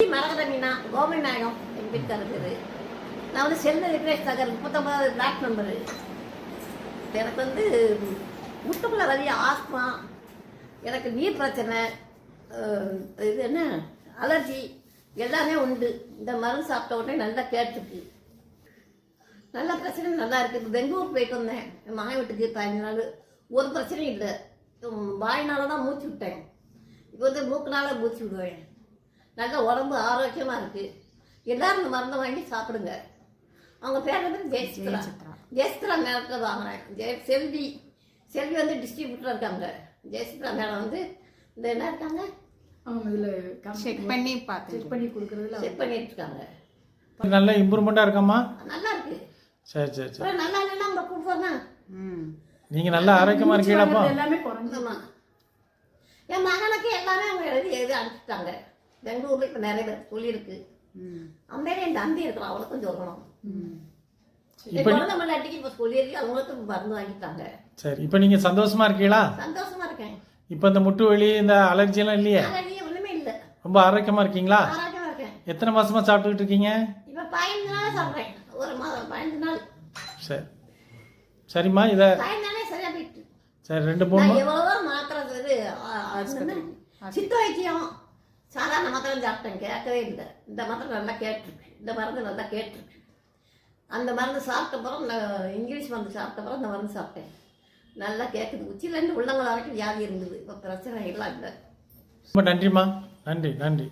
மரகத மீனா கோமதி நாயகம் எங்கள் வீட்டுக்கார இருக்குது. நான் வந்து செல்ல விக்னேஷ் நகர் 39 பிளாக் நம்பரு. எனக்கு வந்து முட்டுக்குள்ள வலி, ஆஸ்மா, எனக்கு நீர் பிரச்சனை, இது என்ன அலர்ஜி எல்லாமே உண்டு. இந்த மருந்து சாப்பிட்ட உடனே நல்லா கேட்டுருக்கு, நல்ல பிரச்சனை நல்லா இருக்குது. பெங்களூர் போயிட்டு வந்தேன் என் மகன் வீட்டுக்கு 15 நாள். ஒரு பிரச்சனையும் இல்லை. வாயினால தான் மூச்சு விட்டேன். இப்போ வந்து மூக்குனால மூச்சு விடுவேன். நல்ல உடம்பு ஆரோக்கியமாக இருக்குது. எல்லாரும் இந்த மருந்தை வாங்கி சாப்பிடுங்க. அவங்க பேர் வந்து ஜெயசித்ரா மேடத்தில் வாங்கினேன். செல்வி வந்து டிஸ்ட்ரிபியூட்டராக இருக்காங்க. ஜெயசித்ரா மேடம் வந்து இந்த என்ன இருக்காங்க, அவங்க இதில் செக் பண்ணி கொடுக்குறதுல செக் பண்ணிட்டு இருக்காங்க. நல்ல இம்ப்ரூவ்மெண்ட்டாக இருக்காம்மா? நல்லா இருக்கு. சரி சரி சரி. நல்லா இல்லைன்னா அவங்க கொடுப்போம்னா நீங்கள் நல்லா ஆரோக்கியமாக இருக்கீங்களாப்பா? எல்லாமே குறைஞ்சுமா. என் மகனுக்கு எல்லாமே அவங்க எழுதி அனுப்பிச்சிட்டாங்க. பெங்களூர்ல இப்போ நிறைய பேர் சொல்லியிருக்கு. அம்மையில என் தம்பி இருக்கிறான், அவளுக்கும் சொல்லணும். குழந்தை மல்லாட்டிக்கு இப்போ சொல்லியிருக்கு, அவங்களுக்கும் மருந்து வாங்கிட்டாங்க. சரி, இப்போ நீங்கள் சந்தோஷமா இருக்கீங்களா? சந்தோஷமா இருக்கேன். இப்போ இந்த முட்டு வலி, இந்த அலர்ஜி எல்லாம் இல்லையே? ஒண்ணுமே இல்லை. ரொம்ப ஆரோக்கியமா இருக்கீங்களா? ஆரோக்கியமா இருக்கேன். எத்தனை மாசமா சாப்பிட்டுக்கிட்டு இருக்கீங்க? இப்போ 15 நாள் சாப்பிட்றேன். ஒரு மாதம் 15 நாள். சரி சரிம்மா. இதை 15 நாளே சரியா போயிட்டு. சரி 2-3 எவ்வளவோ மாத்திரை சித்த வைத்தியம் சாதாரண மாத்திரை சாப்பிட்டேன், கேட்கவே இல்லை. இந்த மாத்திரை நல்லா கேட்டிருக்கு, இந்த மருந்து நல்லா கேட்டிருக்கு. அந்த மருந்து சாப்பிட்ட பிறகு இங்கிலீஷ் மருந்து சாப்பிட்ட பிறகு இந்த மருந்து சாப்பிட்டேன், நல்லா கேட்குது. உச்சிலேருந்து உள்ளங்கள் வரைக்கும் வியாதி இருந்தது. இப்போ பிரச்சனை எல்லாம் இல்லை. ரொம்ப நன்றிம்மா. நன்றி நன்றி.